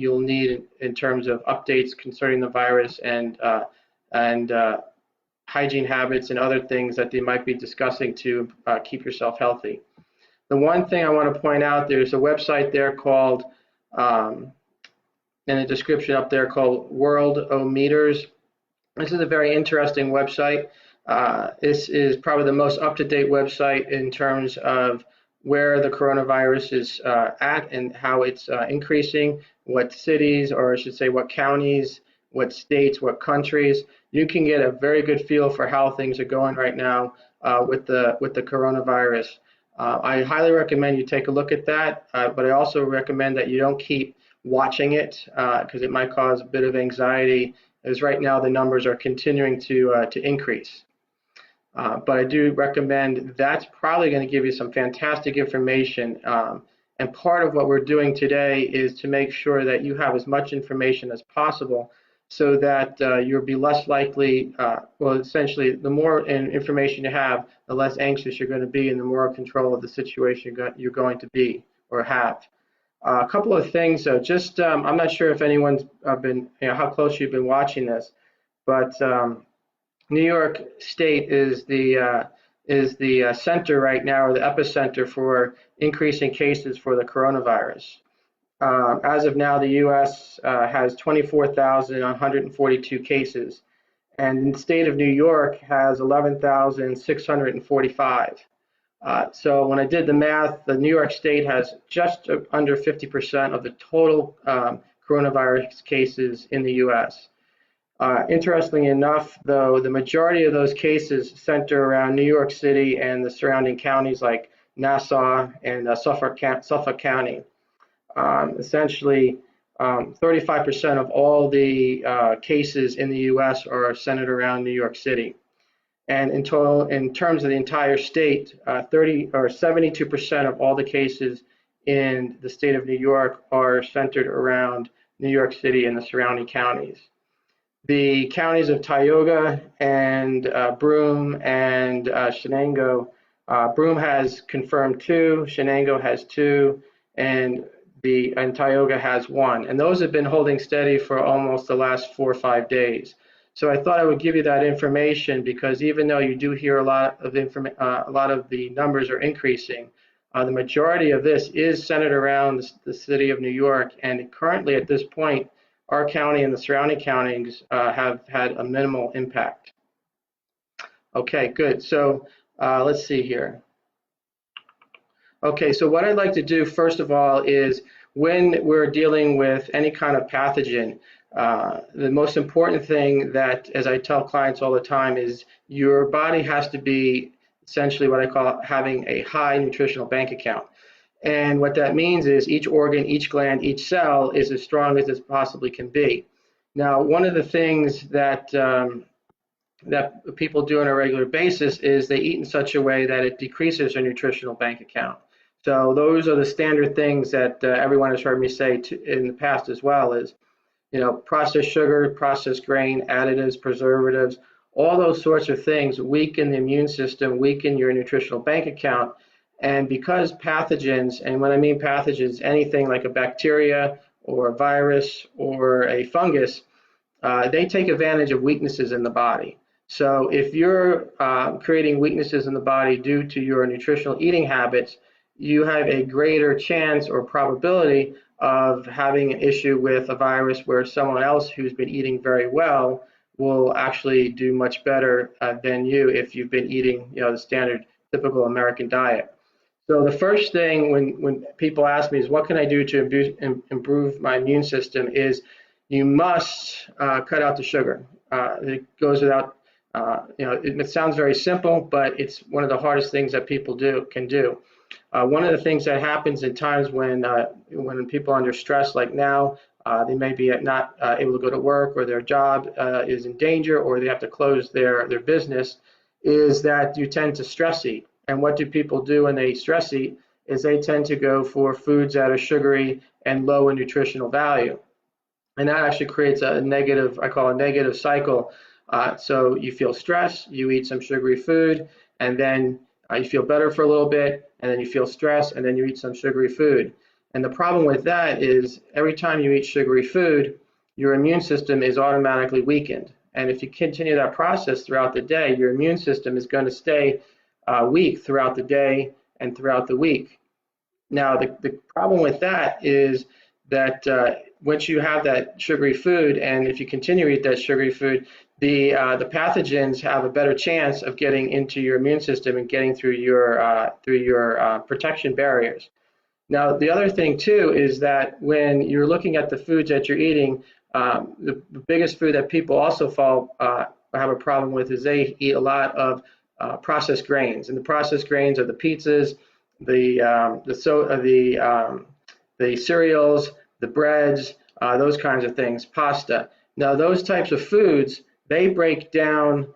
you'll need in terms of updates concerning the virus and hygiene habits and other things that they might be discussing to keep yourself healthy. The one thing I want to point out, there's a website there called, in the description up there, called Worldometers. This is a very interesting website. This is probably the most up-to-date website in terms of where the coronavirus is at and how it's increasing, what cities, or I should say what counties, what states, what countries. You can get a very good feel for how things are going right now with the coronavirus. I highly recommend you take a look at that, but I also recommend that you don't keep watching it because it might cause a bit of anxiety, as right now the numbers are continuing to increase. But I do recommend that's probably going to give you some fantastic information. And part of what we're doing today is to make sure that you have as much information as possible so that you'll be less likely, well, essentially, the more information you have, the less anxious you're going to be and the more control of the situation you're going to be or have. A couple of things, though, just I'm not sure if anyone's been, how close you've been watching this, but New York State is the center right now, or the epicenter for increasing cases for the coronavirus. As of now, the U.S. Has 24,142 cases, and the state of New York has 11,645. So when I did the math, the New York State has just under 50% of the total coronavirus cases in the U.S. Interestingly enough, though, the majority of those cases center around New York City and the surrounding counties like Nassau and Suffolk County. Essentially, 35% of all the cases in the U.S. are centered around New York City. And in total, in terms of the entire state, 72% of all the cases in the state of New York are centered around New York City and the surrounding counties. The counties of Tioga and Broome and Shenango, Broome has confirmed 2, Shenango has 2, and Tioga has 1. And those have been holding steady for almost the last 4 or 5 days. So I thought I would give you that information because even though you do hear a lot of the numbers are increasing, the majority of this is centered around the city of New York, and currently at this point, our county and the surrounding counties have had a minimal impact. Okay, good. So let's see here. Okay, so what I'd like to do first of all is when we're dealing with any kind of pathogen, the most important thing that, as I tell clients all the time, is your body has to be essentially what I call having a high nutritional bank account. And what that means is each organ, each gland, each cell is as strong as it possibly can be. Now, one of the things that people do on a regular basis is they eat in such a way that it decreases their nutritional bank account. So those are the standard things that everyone has heard me say in the past as well is, processed sugar, processed grain, additives, preservatives, all those sorts of things weaken the immune system, weaken your nutritional bank account. And because pathogens, and when I mean pathogens, anything like a bacteria or a virus or a fungus, they take advantage of weaknesses in the body. So if you're creating weaknesses in the body due to your nutritional eating habits, you have a greater chance or probability of having an issue with a virus where someone else who's been eating very well will actually do much better than you if you've been eating the standard typical American diet. So the first thing when people ask me is what can I do to improve my immune system is you must cut out the sugar. It goes without, it sounds very simple, but it's one of the hardest things that people can do. One of the things that happens in times when people are under stress, like now, they may be not able to go to work, or their job is in danger, or they have to close their business, is that you tend to stress eat. And what do people do when they stress eat is they tend to go for foods that are sugary and low in nutritional value. And that actually creates a negative, I call a negative cycle. So you feel stress, you eat some sugary food, and then you feel better for a little bit, and then you feel stress, and then you eat some sugary food. And the problem with that is every time you eat sugary food, your immune system is automatically weakened. And if you continue that process throughout the day, your immune system is going to stay weak throughout the day and throughout the week. Now, the problem with that is that once you have that sugary food, and if you continue to eat that sugary food, the pathogens have a better chance of getting into your immune system and getting through your protection barriers. Now, the other thing too is that when you're looking at the foods that you're eating, the biggest food that people also have a problem with is they eat a lot of processed grains, and the processed grains are the pizzas, the cereals, the breads, those kinds of things, pasta. Now, those types of foods, they break down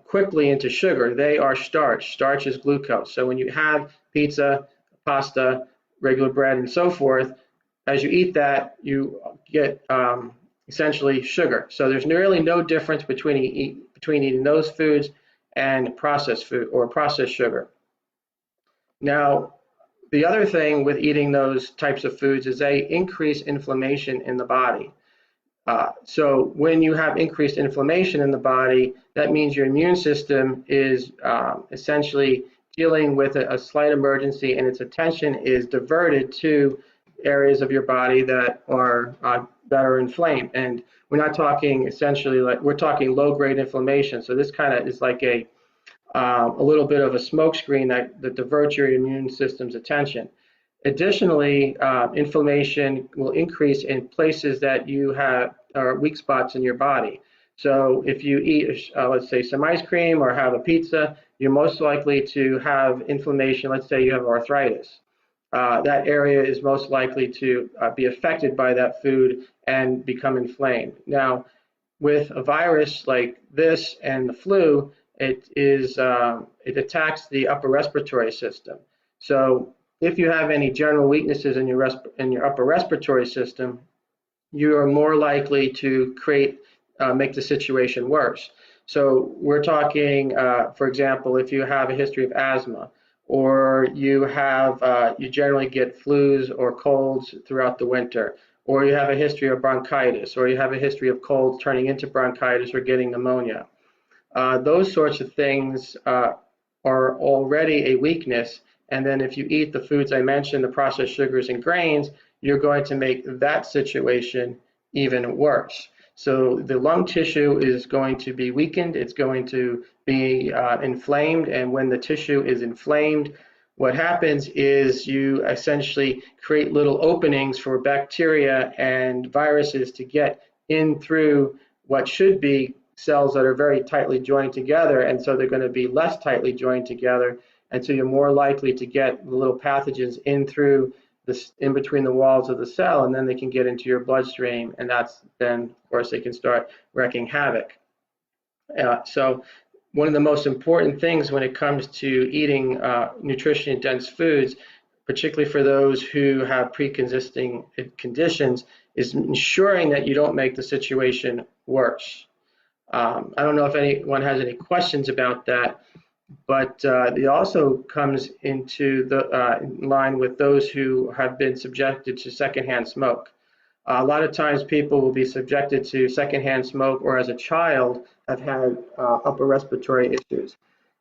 quickly into sugar. They are starch. Starch is glucose. So when you have pizza, pasta, regular bread, and so forth, as you eat that, you get essentially sugar. So there's really no difference between eating those foods and processed food or processed sugar. Now, the other thing with eating those types of foods is they increase inflammation in the body. So when you have increased inflammation in the body, that means your immune system is essentially dealing with a slight emergency, and its attention is diverted to areas of your body that are inflamed. And we're not talking essentially we're talking low-grade inflammation. So this kind of is like a little bit of a smoke screen that diverts your immune system's attention. Additionally, inflammation will increase in places that you have weak spots in your body. So if you eat, let's say, some ice cream or have a pizza, you're most likely to have inflammation. Let's say you have arthritis. That area is most likely to be affected by that food and become inflamed. Now, with a virus like this and the flu, it attacks the upper respiratory system. So if you have any general weaknesses in your upper respiratory system, you are more likely to make the situation worse. So we're talking, for example, if you have a history of asthma, or you generally get flus or colds throughout the winter, or you have a history of bronchitis, or you have a history of colds turning into bronchitis or getting pneumonia. Those sorts of things are already a weakness. And then if you eat the foods I mentioned, the processed sugars and grains, you're going to make that situation even worse. So the lung tissue is going to be weakened. It's going to be inflamed. And when the tissue is inflamed, what happens is you essentially create little openings for bacteria and viruses to get in through what should be cells that are very tightly joined together. And so they're going to be less tightly joined together. And so you're more likely to get the little pathogens in between the walls of the cell, and then they can get into your bloodstream, and then, of course, they can start wreaking havoc. So one of the most important things when it comes to eating nutrient-dense foods, particularly for those who have pre-existing conditions, is ensuring that you don't make the situation worse. I don't know if anyone has any questions about that, but it also comes into in line with those who have been subjected to secondhand smoke. A lot of times people will be subjected to secondhand smoke, or as a child have had upper respiratory issues.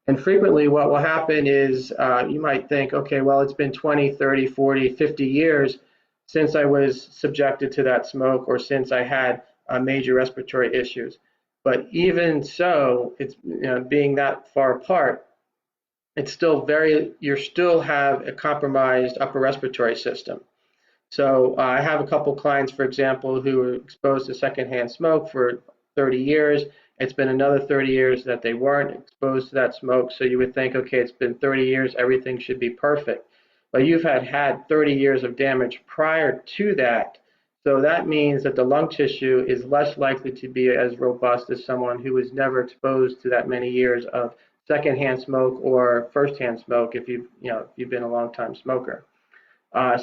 And frequently what will happen is you might think, okay, well, it's been 20, 30, 40, 50 years since I was subjected to that smoke, or since I had major respiratory issues. But even so, it's being that far apart, it's still you still have a compromised upper respiratory system. So I have a couple clients, for example, who were exposed to secondhand smoke for 30 years. It's been another 30 years that they weren't exposed to that smoke. So you would think, okay, it's been 30 years, everything should be perfect. But you've had 30 years of damage prior to that. So that means that the lung tissue is less likely to be as robust as someone who was never exposed to that many years of secondhand smoke or firsthand smoke if you've been a long time smoker.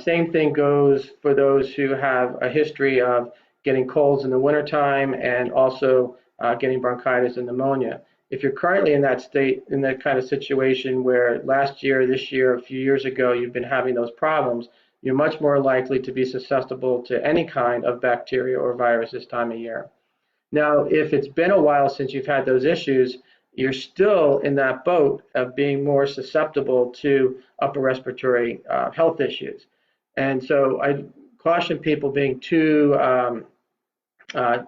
Same thing goes for those who have a history of getting colds in the wintertime and also getting bronchitis and pneumonia. If you're currently in that state, in that kind of situation where last year, this year, a few years ago, you've been having those problems, you're much more likely to be susceptible to any kind of bacteria or virus this time of year. Now, if it's been a while since you've had those issues, you're still in that boat of being more susceptible to upper respiratory health issues. And so I caution people being too uh,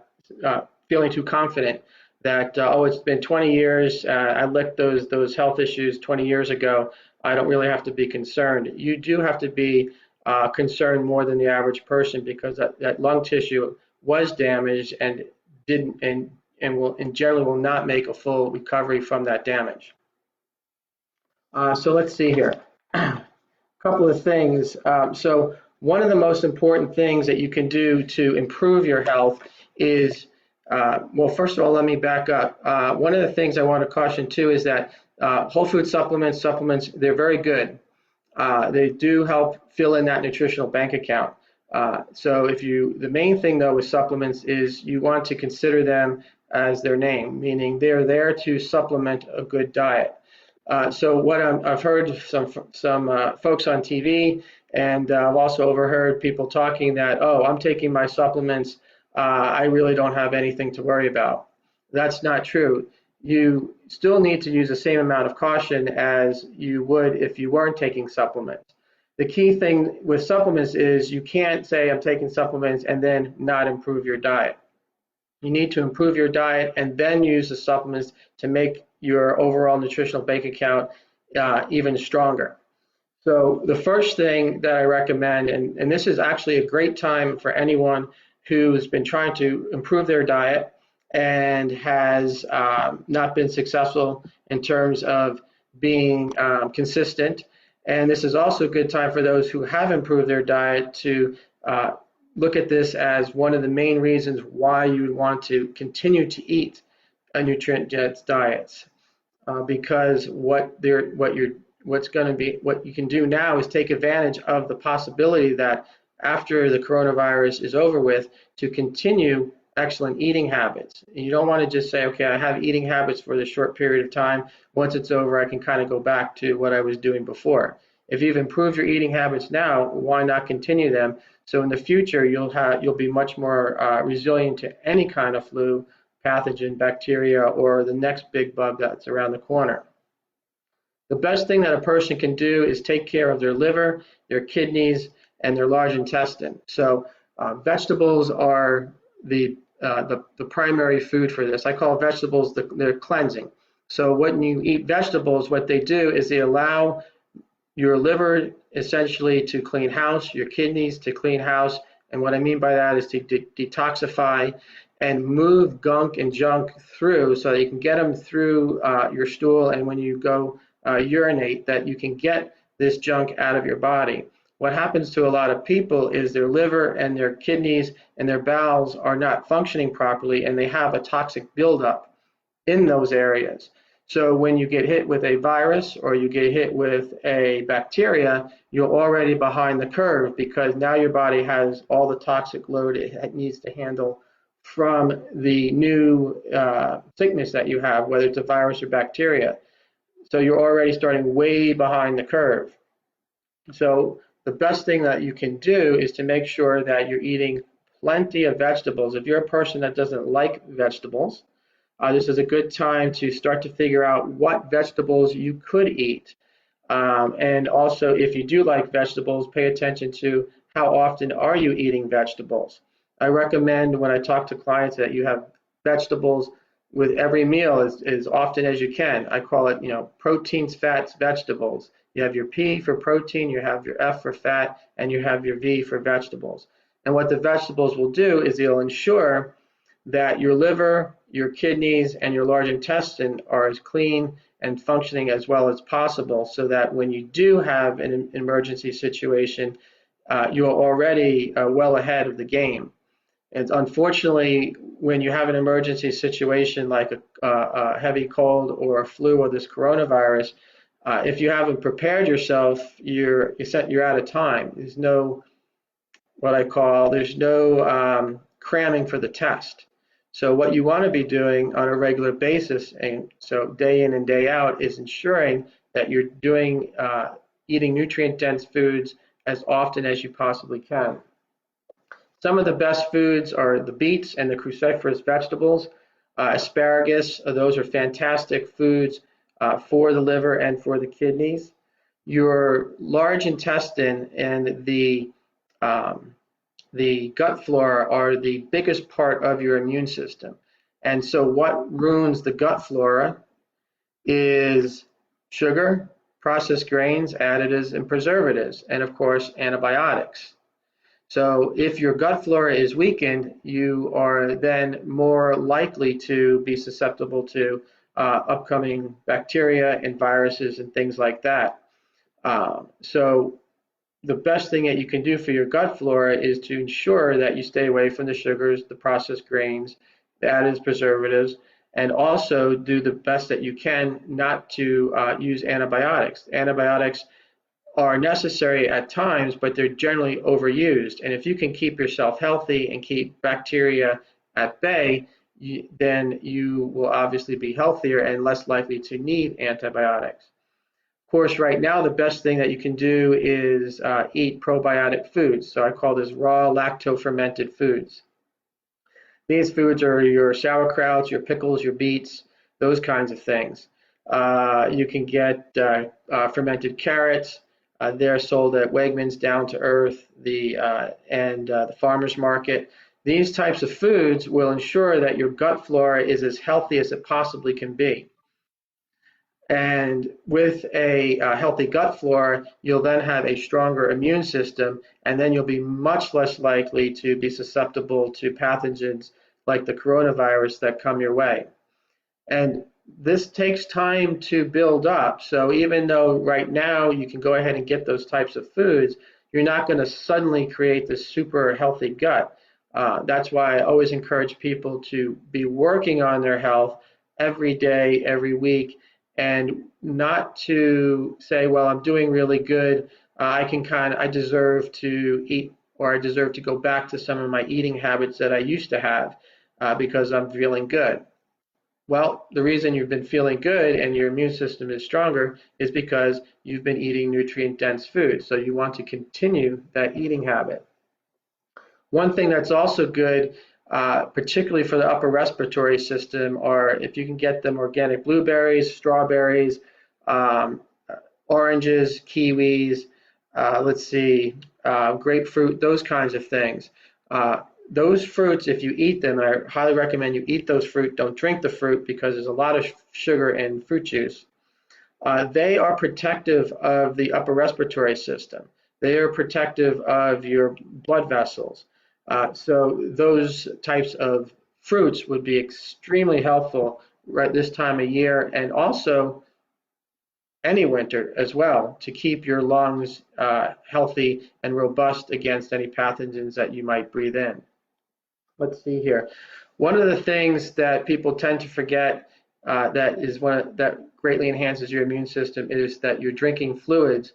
feeling too confident that oh, it's been 20 years. I licked those health issues 20 years ago. I don't really have to be concerned. You do have to be concerned more than the average person, because that lung tissue was damaged and didn't and will in general will not make a full recovery from that damage. So let's see here. A couple of things. So one of the most important things that you can do to improve your health is, well, first of all, let me back up. One of the things I want to caution too is that whole food supplements, they're very good. They do help fill in that nutritional bank account. So the main thing though with supplements is you want to consider them as their name, meaning they're there to supplement a good diet. So what I've heard some folks on TV, and I've also overheard people talking that, oh, I'm taking my supplements, I really don't have anything to worry about. That's not true. You still need to use the same amount of caution as you would if you weren't taking supplements. The key thing with supplements is you can't say I'm taking supplements and then not improve your diet. You need to improve your diet and then use the supplements to make your overall nutritional bank account even stronger. So the first thing that I recommend, and this is actually a great time for anyone who's been trying to improve their diet and has not been successful in terms of being consistent. And this is also a good time for those who have improved their diet to look at this as one of the main reasons why you would want to continue to eat a nutrient-dense diet, because what you can do now is take advantage of the possibility that after the coronavirus is over with, to continue excellent eating habits. And you don't want to just say, okay, I have eating habits for this short period of time. Once it's over, I can kind of go back to what I was doing before. If you've improved your eating habits now, why not continue them? So in the future, you'll be much more resilient to any kind of flu, pathogen, bacteria, or the next big bug that's around the corner. The best thing that a person can do is take care of their liver, their kidneys, and their large intestine. So vegetables are the primary food for this. I call vegetables they're cleansing. So when you eat vegetables, what they do is they allow your liver essentially to clean house, your kidneys to clean house, and what I mean by that is to detoxify and move gunk and junk through, so that you can get them through your stool, and when you go urinate, that you can get this junk out of your body. What happens to a lot of people is their liver and their kidneys and their bowels are not functioning properly, and they have a toxic buildup in those areas. So when you get hit with a virus or you get hit with a bacteria, you're already behind the curve, because now your body has all the toxic load it needs to handle from the new sickness that you have, whether it's a virus or bacteria. So you're already starting way behind the curve. So the best thing that you can do is to make sure that you're eating plenty of vegetables. If you're a person that doesn't like vegetables, this is a good time to start to figure out what vegetables you could eat. And also, if you do like vegetables, pay attention to how often are you eating vegetables. I recommend when I talk to clients that you have vegetables with every meal as often as you can. I call it, proteins, fats, vegetables. You have your P for protein, you have your F for fat, and you have your V for vegetables. And what the vegetables will do is they'll ensure that your liver, your kidneys, and your large intestine are as clean and functioning as well as possible, so that when you do have an emergency situation, you're already well ahead of the game. And unfortunately, when you have an emergency situation like a heavy cold or a flu or this coronavirus, if you haven't prepared yourself, you're out of time. There's no cramming for the test. So what you want to be doing on a regular basis, and so day in and day out, is ensuring that you're eating nutrient-dense foods as often as you possibly can. Some of the best foods are the beets and the cruciferous vegetables. Asparagus, those are fantastic foods for the liver and for the kidneys. Your large intestine and the gut flora are the biggest part of your immune system. And so what ruins the gut flora is sugar, processed grains, additives, and preservatives, and of course, antibiotics. So if your gut flora is weakened, you are then more likely to be susceptible to upcoming bacteria and viruses and things like that. So the best thing that you can do for your gut flora is to ensure that you stay away from the sugars, the processed grains, the additives, preservatives, and also do the best that you can not to use antibiotics. Antibiotics are necessary at times, but they're generally overused. And if you can keep yourself healthy and keep bacteria at bay, then you will obviously be healthier and less likely to need antibiotics. Of course, right now, the best thing that you can do is eat probiotic foods. So I call this raw lacto-fermented foods. These foods are your sauerkrauts, your pickles, your beets, those kinds of things. You can get fermented carrots. They're sold at Wegmans, Down to Earth, and the farmers market. These types of foods will ensure that your gut flora is as healthy as it possibly can be. And with a healthy gut flora, you'll then have a stronger immune system, and then you'll be much less likely to be susceptible to pathogens like the coronavirus that come your way. And this takes time to build up. So even though right now you can go ahead and get those types of foods, you're not going to suddenly create this super healthy gut. That's why I always encourage people to be working on their health every day, every week, and not to say, well, I'm doing really good. I deserve to eat, or I deserve to go back to some of my eating habits that I used to have because I'm feeling good. Well, the reason you've been feeling good and your immune system is stronger is because you've been eating nutrient-dense food. So you want to continue that eating habit. One thing that's also good, particularly for the upper respiratory system, are if you can get them organic blueberries, strawberries, um, oranges, kiwis, grapefruit, those kinds of things. Those fruits, if you eat them, I highly recommend you eat those fruit. Don't drink the fruit because there's a lot of sugar in fruit juice. They are protective of the upper respiratory system. They are protective of your blood vessels. So those types of fruits would be extremely helpful right this time of year, and also any winter as well, to keep your lungs healthy and robust against any pathogens that you might breathe in. Let's see here. One of the things that people tend to forget that greatly enhances your immune system is that you're drinking fluids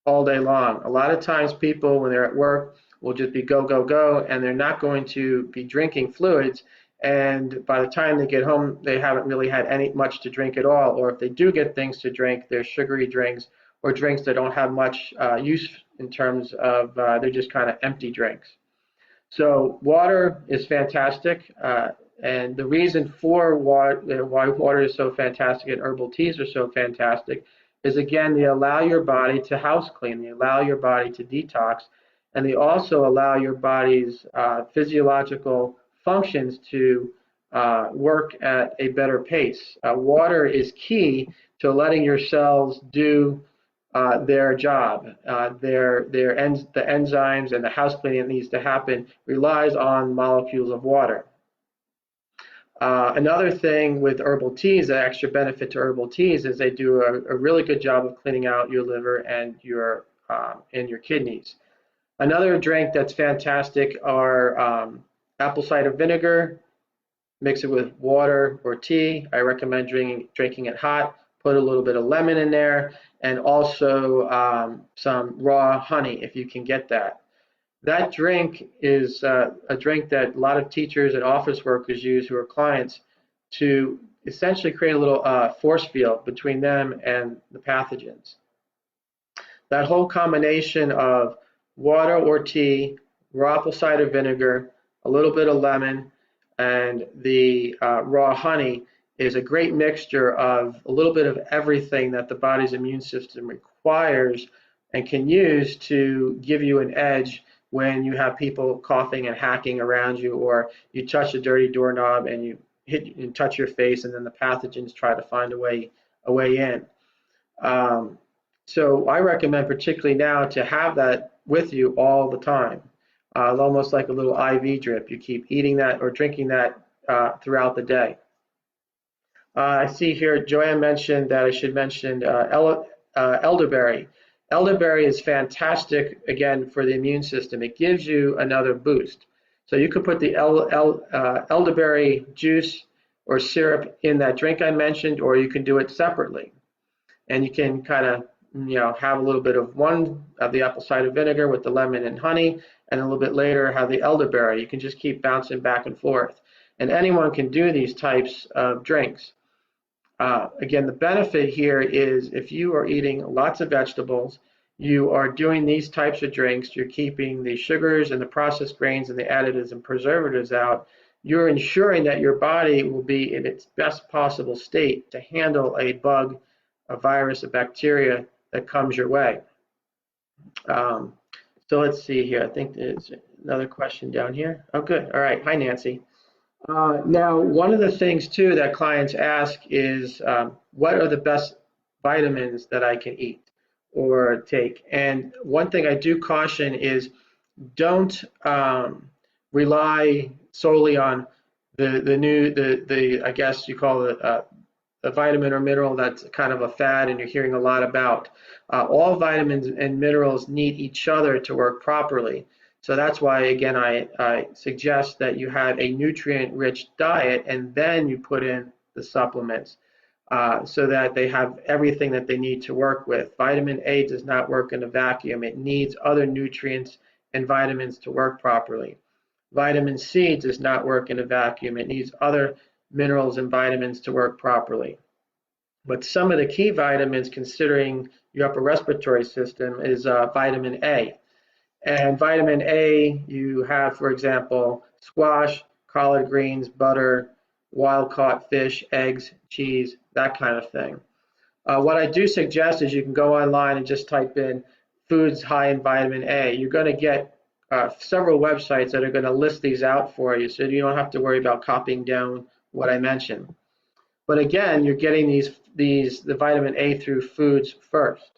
all day long. A lot of times people, when they're at work, will just be go, go, go, and they're not going to be drinking fluids. And by the time they get home, they haven't really had much to drink at all. Or if they do get things to drink, they're sugary drinks or drinks that don't have much use in terms of they're just kind of empty drinks. So water is fantastic, and the reason for why water is so fantastic and herbal teas are so fantastic is, again, they allow your body to house clean, they allow your body to detox, and they also allow your body's physiological functions to work at a better pace. Water is key to letting your cells do their job. The enzymes and the house cleaning that needs to happen relies on molecules of water. Another thing with herbal teas, the extra benefit to herbal teas, is they do a really good job of cleaning out your liver and your kidneys. Another drink that's fantastic are apple cider vinegar. Mix it with water or tea. I recommend drinking it hot. Put a little bit of lemon in there, and also some raw honey if you can get that. That drink is a drink that a lot of teachers and office workers use who are clients to essentially create a little force field between them and the pathogens. that whole combination of water or tea, raw apple cider vinegar, a little bit of lemon, and the raw honey is a great mixture of a little bit of everything that the body's immune system requires and can use to give you an edge when you have people coughing and hacking around you, or you touch a dirty doorknob and you hit and touch your face, and then the pathogens try to find a way in. Um, so I recommend, particularly now, to have that with you all the time. Almost like a little IV drip. You keep eating that or drinking that throughout the day. I see here Joanne mentioned that I should mention elderberry. Elderberry is fantastic, again, for the immune system. It gives you another boost. So you could put the elderberry juice or syrup in that drink I mentioned, or you can do it separately. And you can kind of, have a little bit of one of the apple cider vinegar with the lemon and honey, and a little bit later have the elderberry. You can just keep bouncing back and forth. And anyone can do these types of drinks. Again, the benefit here is if you are eating lots of vegetables, you are doing these types of drinks, you're keeping the sugars and the processed grains and the additives and preservatives out, you're ensuring that your body will be in its best possible state to handle a bug, a virus, a bacteria that comes your way. So let's see here. I think there's another question down here. Oh, good. All right. Hi, Nancy. Now, one of the things, too, that clients ask is, what are the best vitamins that I can eat or take? And one thing I do caution is don't rely solely on the I guess you call it a vitamin or mineral that's kind of a fad and you're hearing a lot about. All vitamins and minerals need each other to work properly. So that's why, again, I suggest that you have a nutrient-rich diet and then you put in the supplements so that they have everything that they need to work with. Vitamin A does not work in a vacuum. It needs other nutrients and vitamins to work properly. Vitamin C does not work in a vacuum. It needs other minerals and vitamins to work properly. But some of the key vitamins, considering your upper respiratory system, is vitamin A. And vitamin A, you have, for example, squash, collard greens, butter, wild-caught fish, eggs, cheese, that kind of thing. What I do suggest is you can go online and just type in foods high in vitamin A. You're going to get several websites that are going to list these out for you, so you don't have to worry about copying down what I mentioned. But again, you're getting the vitamin A through foods first.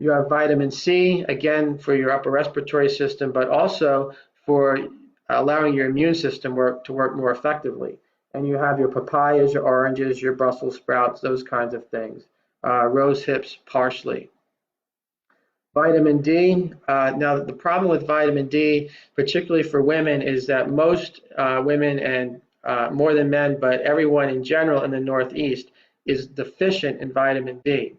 You have vitamin C, again, for your upper respiratory system, but also for allowing your immune system to work more effectively. And you have your papayas, your oranges, your Brussels sprouts, those kinds of things. Rose hips, parsley. Vitamin D. Now, the problem with vitamin D, particularly for women, is that most women, and more than men, but everyone in general in the Northeast, is deficient in vitamin D.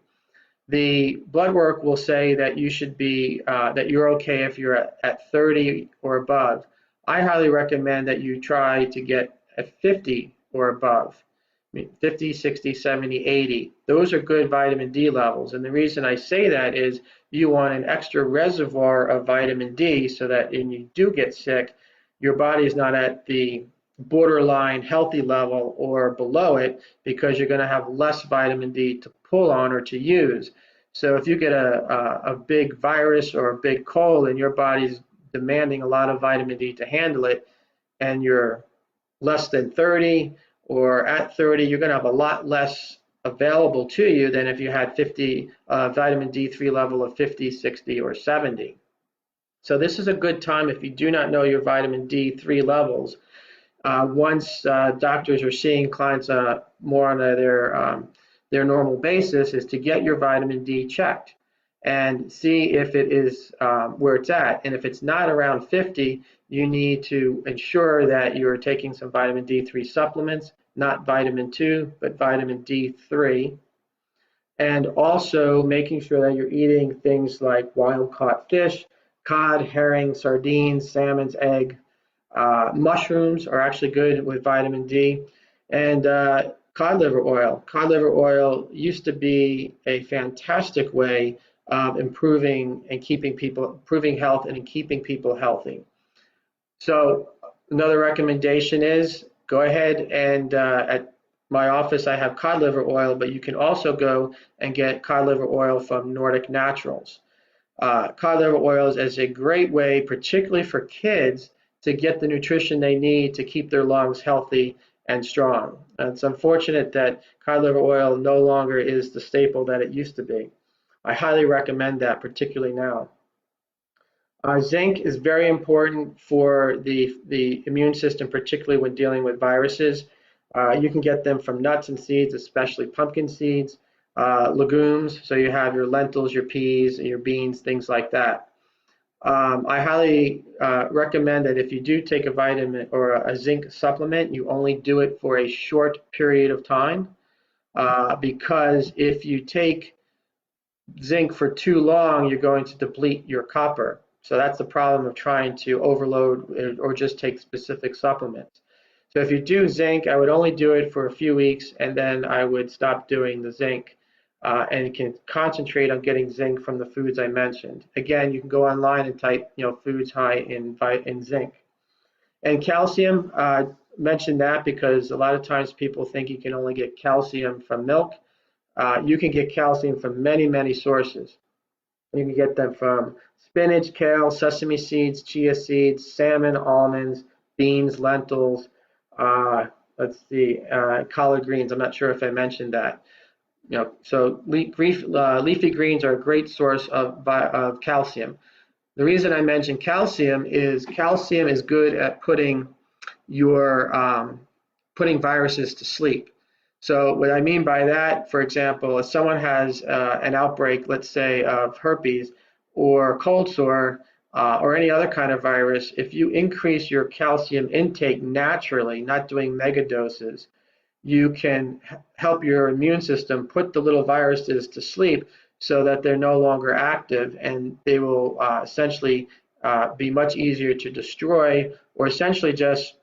The blood work will say that you should be, that you're okay if you're at 30 or above. I highly recommend that you try to get at 50 or above. I mean, 50, 60, 70, 80. Those are good vitamin D levels. And the reason I say that is you want an extra reservoir of vitamin D so that when you do get sick, your body is not at the borderline healthy level or below it, because you're going to have less vitamin D to pull on or to use. So if you get a big virus or a big cold and your body's demanding a lot of vitamin D to handle it, and you're less than 30 or at 30, you're going to have a lot less available to you than if you had 50 vitamin D3 level of 50, 60, or 70. So this is a good time, if you do not know your vitamin D3 levels, once doctors are seeing clients more on their normal basis, is to get your vitamin D checked and see if it is where it's at. And if it's not around 50, you need to ensure that you're taking some vitamin D3 supplements, not vitamin 2, but vitamin D3. And also making sure that you're eating things like wild-caught fish, cod, herring, sardines, salmon's egg. Mushrooms are actually good with vitamin D. And cod liver oil. Cod liver oil used to be a fantastic way of improving health and keeping people healthy. So another recommendation is go ahead and at my office I have cod liver oil, but you can also go and get cod liver oil from Nordic Naturals. Cod liver oil is a great way, particularly for kids, to get the nutrition they need to keep their lungs healthy and strong. It's unfortunate that cod liver oil no longer is the staple that it used to be. I highly recommend that, particularly now. Zinc is very important for the immune system, particularly when dealing with viruses. You can get them from nuts and seeds, especially pumpkin seeds, legumes, so you have your lentils, your peas, your beans, things like that. I highly recommend that if you do take a vitamin or a zinc supplement, you only do it for a short period of time, because if you take zinc for too long, you're going to deplete your copper. So that's the problem of trying to overload or just take specific supplements. So if you do zinc, I would only do it for a few weeks, and then I would stop doing the zinc, and you can concentrate on getting zinc from the foods I mentioned. Again, you can go online and type, foods high in zinc. And calcium, mention that because a lot of times people think you can only get calcium from milk. You can get calcium from many, many sources. You can get them from spinach, kale, sesame seeds, chia seeds, salmon, almonds, beans, lentils. Let's see, collard greens. I'm not sure if I mentioned that. So leafy greens are a great source of calcium. The reason I mention calcium is good at putting viruses to sleep. So what I mean by that, for example, if someone has an outbreak, let's say of herpes or cold sore or any other kind of virus, if you increase your calcium intake naturally, not doing mega doses, you can help your immune system put the little viruses to sleep so that they're no longer active, and they will essentially be much easier to destroy, or essentially just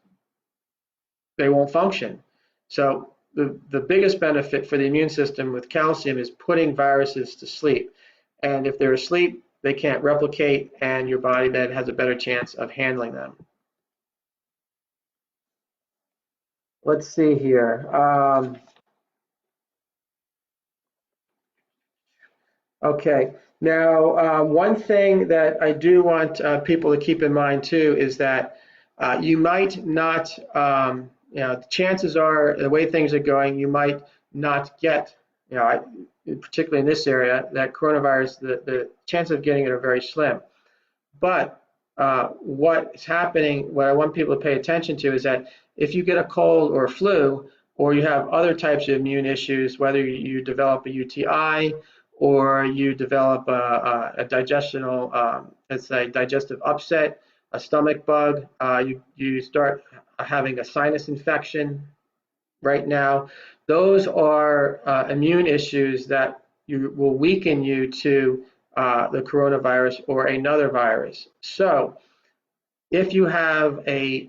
they won't function. So the biggest benefit for the immune system with calcium is putting viruses to sleep. And if they're asleep, they can't replicate, and your body then has a better chance of handling them. Let's see here. Okay. Now, one thing that I do want people to keep in mind too is that you might not, chances are the way things are going, you might not get, particularly in this area, that coronavirus, the chance of getting it are very slim. But what's happening, what I want people to pay attention to is that if you get a cold or a flu, or you have other types of immune issues, whether you develop a UTI or you develop a digestive upset, a stomach bug, you start having a sinus infection right now, those are immune issues that will weaken you to the coronavirus or another virus. So if you have a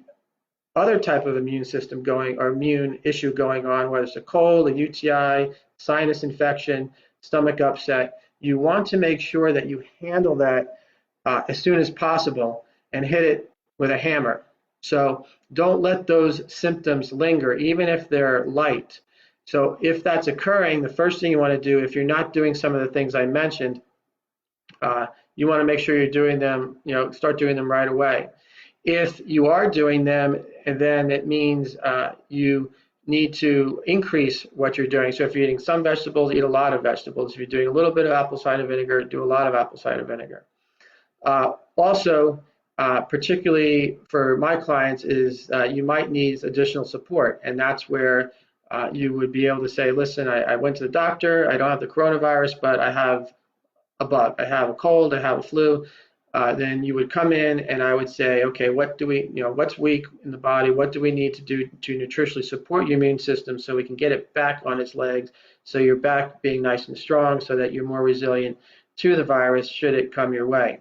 other type of immune system going or immune issue going on, whether it's a cold, a UTI, sinus infection, stomach upset, you want to make sure that you handle that as soon as possible and hit it with a hammer. So don't let those symptoms linger, even if they're light. So if that's occurring, the first thing you want to do, if you're not doing some of the things I mentioned, you want to make sure you're doing them, start doing them right away. If you are doing them, then it means you need to increase what you're doing. So if you're eating some vegetables, eat a lot of vegetables. If you're doing a little bit of apple cider vinegar, do a lot of apple cider vinegar. Also, particularly for my clients, is you might need additional support. And that's where you would be able to say, listen, I went to the doctor, I don't have the coronavirus, but I have a bug, I have a cold, I have a flu. Then you would come in and I would say, okay, what's weak in the body? What do we need to do to nutritionally support your immune system so we can get it back on its legs, so you're back being nice and strong, so that you're more resilient to the virus should it come your way.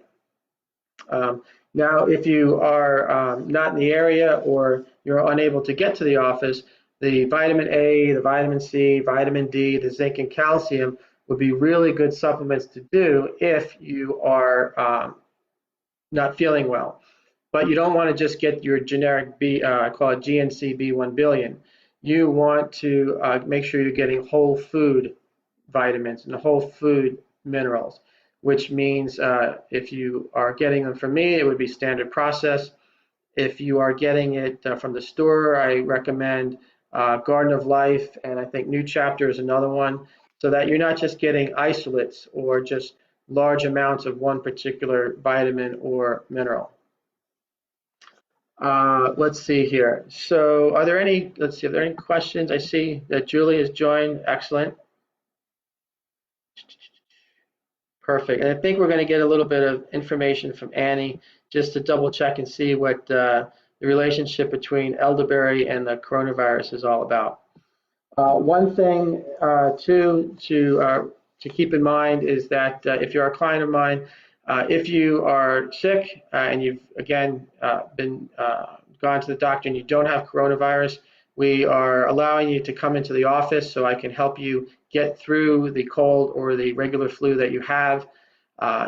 Now, if you are not in the area or you're unable to get to the office, the vitamin A, the vitamin C, vitamin D, the zinc and calcium would be really good supplements to do if you are not feeling well. But you don't want to just get your generic I call it GNC B1 billion. You want to make sure you're getting whole food vitamins and whole food minerals, which means if you are getting them from me, it would be standard process. If you are getting it from the store, I recommend Garden of Life, and I think New Chapter is another one, so that you're not just getting isolates or just large amounts of one particular vitamin or mineral. Let's see here. So are there any, let's see, are there any questions? I see that Julie has joined. Excellent. Perfect. And I think we're going to get a little bit of information from Annie just to double check and see what the relationship between elderberry and the coronavirus is all about. One thing to keep in mind is that if you're a client of mine, if you are sick and you've again been gone to the doctor and you don't have coronavirus, we are allowing you to come into the office so I can help you get through the cold or the regular flu that you have.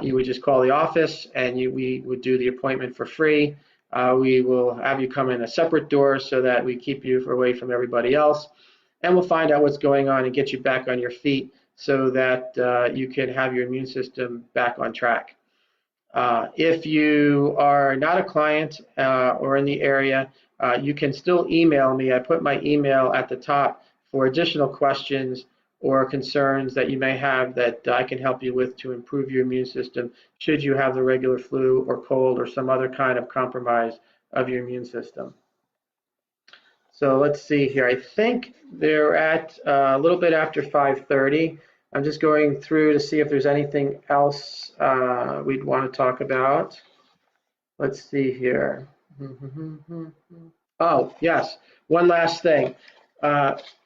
You would just call the office and we would do the appointment for free. We will have you come in a separate door so that we keep you away from everybody else. And we'll find out what's going on and get you back on your feet so that you can have your immune system back on track. If you are not a client or in the area, you can still email me. I put my email at the top for additional questions or concerns that you may have that I can help you with to improve your immune system should you have the regular flu or cold or some other kind of compromise of your immune system. So let's see here. I think they're at a little bit after 5:30. I'm just going through to see if there's anything else we'd want to talk about. Let's see here. Oh, yes. One last thing.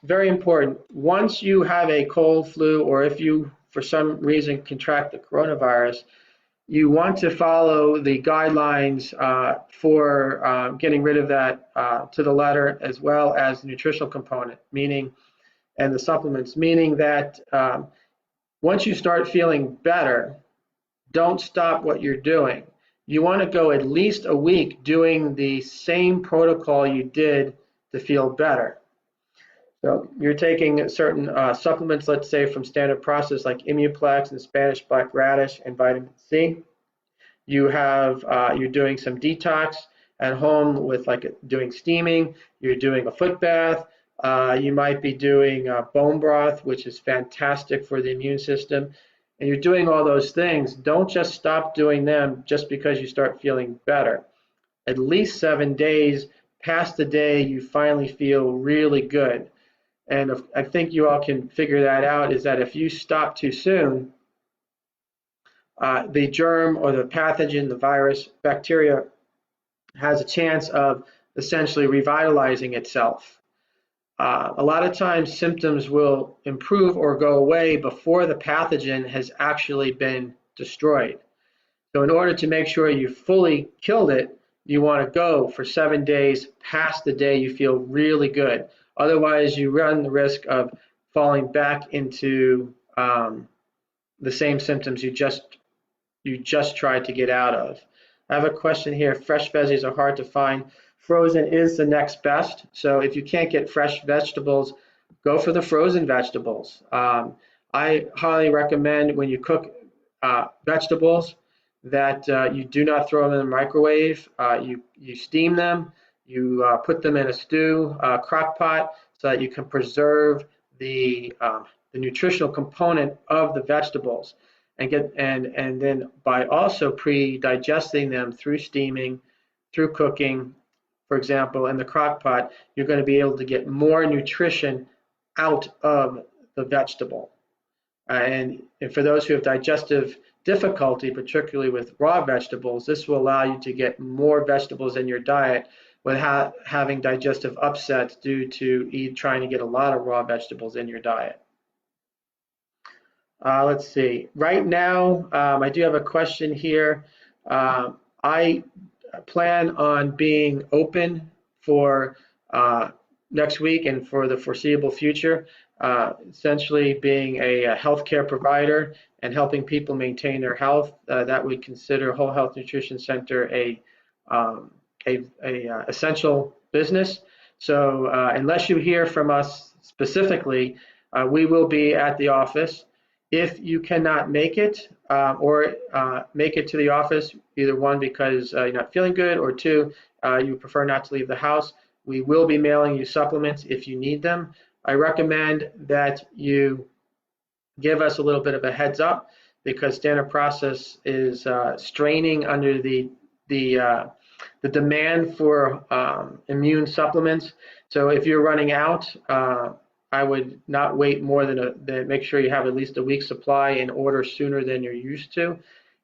Very important. Once you have a cold, flu, or if you, for some reason, contract the coronavirus, you want to follow the guidelines for getting rid of that to the letter, as well as the nutritional component, meaning, and the supplements, meaning that once you start feeling better, don't stop what you're doing. You want to go at least a week doing the same protocol you did to feel better. So you're taking certain supplements, let's say from standard process like Immuplex and Spanish black radish and vitamin C. You have you're doing some detox at home with like doing steaming. You're doing a foot bath. You might be doing bone broth, which is fantastic for the immune system. And you're doing all those things. Don't just stop doing them just because you start feeling better. At least 7 days past the day you finally feel really good. And I think you all can figure that out, is that if you stop too soon, the germ or the pathogen, the virus, bacteria, has a chance of essentially revitalizing itself. A lot of times symptoms will improve or go away before the pathogen has actually been destroyed. So in order to make sure you fully killed it, you want to go for 7 days past the day you feel really good. Otherwise, you run the risk of falling back into the same symptoms you just tried to get out of. I have a question here. Fresh veggies are hard to find. Frozen is the next best. So if you can't get fresh vegetables, go for the frozen vegetables. I highly recommend when you cook vegetables that you do not throw them in the microwave. You steam them. You put them in a stew crock pot so that you can preserve the nutritional component of the vegetables, and then by also pre-digesting them through steaming, through cooking, for example, in the crock pot, you're going to be able to get more nutrition out of the vegetable. And for those who have digestive difficulty, particularly with raw vegetables, this will allow you to get more vegetables in your diet without having digestive upsets due to trying to get a lot of raw vegetables in your diet. Let's see. Right now, I do have a question here. I plan on being open for next week and for the foreseeable future, essentially being a healthcare provider and helping people maintain their health. That would consider Whole Health Nutrition Center um, a essential business. So unless you hear from us specifically, we will be at the office. If you cannot make it or make it to the office, either one, because you're not feeling good, or two, you prefer not to leave the house, we will be mailing you supplements if you need them. I recommend that you give us a little bit of a heads up, because standard process is straining under the demand for immune supplements. So if you're running out, I would not wait more than make sure you have at least a week's supply and order sooner than you're used to.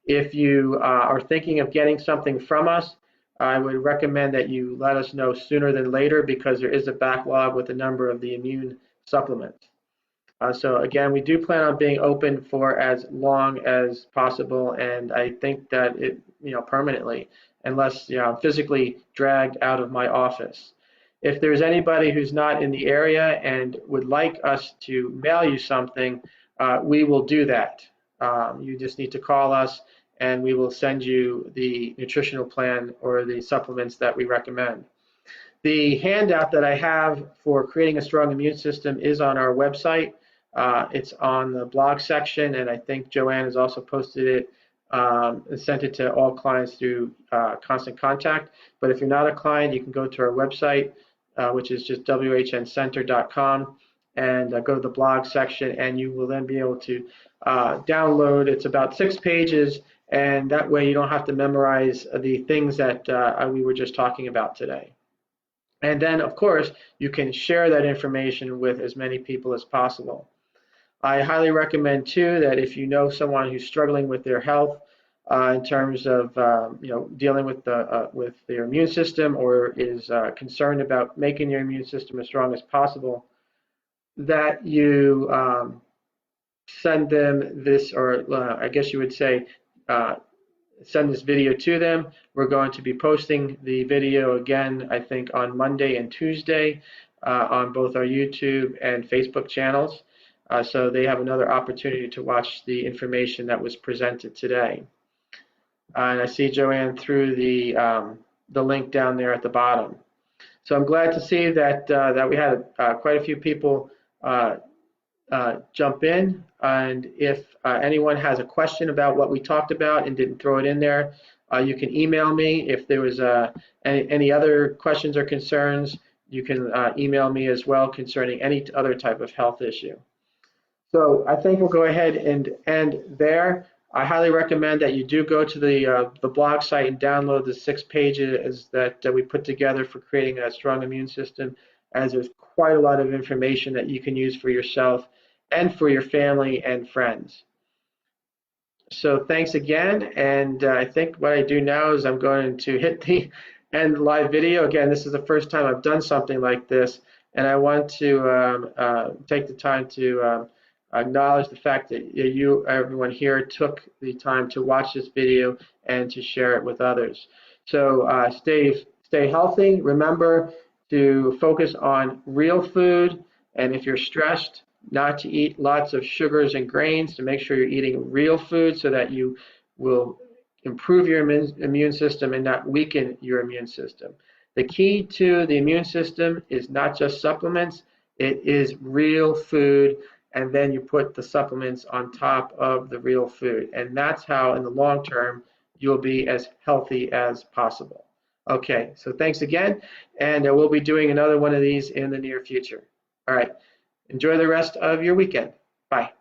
If you are thinking of getting something from us, I would recommend that you let us know sooner than later, because there is a backlog with a number of the immune supplements. So again, we do plan on being open for as long as possible, and I think that it, permanently, unless I'm physically dragged out of my office. If there's anybody who's not in the area and would like us to mail you something, we will do that. You just need to call us, and we will send you the nutritional plan or the supplements that we recommend. The handout that I have for creating a strong immune system is on our website. It's on the blog section, and I think Joanne has also posted it and sent it to all clients through Constant Contact. But if you're not a client, you can go to our website, which is just whncenter.com, and go to the blog section, and you will then be able to download. It's about 6 pages, and that way you don't have to memorize the things that we were just talking about today. And then, of course, you can share that information with as many people as possible. I highly recommend, too, that if you know someone who's struggling with their health in terms of dealing with their immune system, or is concerned about making your immune system as strong as possible, that you send them this, or I guess you would say, send this video to them. We're going to be posting the video again, I think, on Monday and Tuesday on both our YouTube and Facebook channels. So they have another opportunity to watch the information that was presented today. And I see Joanne threw the link down there at the bottom. So I'm glad to see that we had quite a few people jump in, and if anyone has a question about what we talked about and didn't throw it in there, you can email me. If there was any other questions or concerns, you can email me as well concerning any other type of health issue. So I think we'll go ahead and end there. I highly recommend that you do go to the blog site and download the 6 pages that we put together for creating a strong immune system, as there's quite a lot of information that you can use for yourself and for your family and friends. So thanks again, and I think what I do now is I'm going to hit the end live video. Again, this is the first time I've done something like this, and I want to take the time to acknowledge the fact that everyone here, took the time to watch this video and to share it with others. So stay healthy. Remember to focus on real food, and if you're stressed, not to eat lots of sugars and grains, to make sure you're eating real food so that you will improve your immune system and not weaken your immune system. The key to the immune system is not just supplements, it is real food, and then you put the supplements on top of the real food. And that's how, in the long term, you'll be as healthy as possible. Okay, so thanks again, and we'll be doing another one of these in the near future. All right. Enjoy the rest of your weekend. Bye.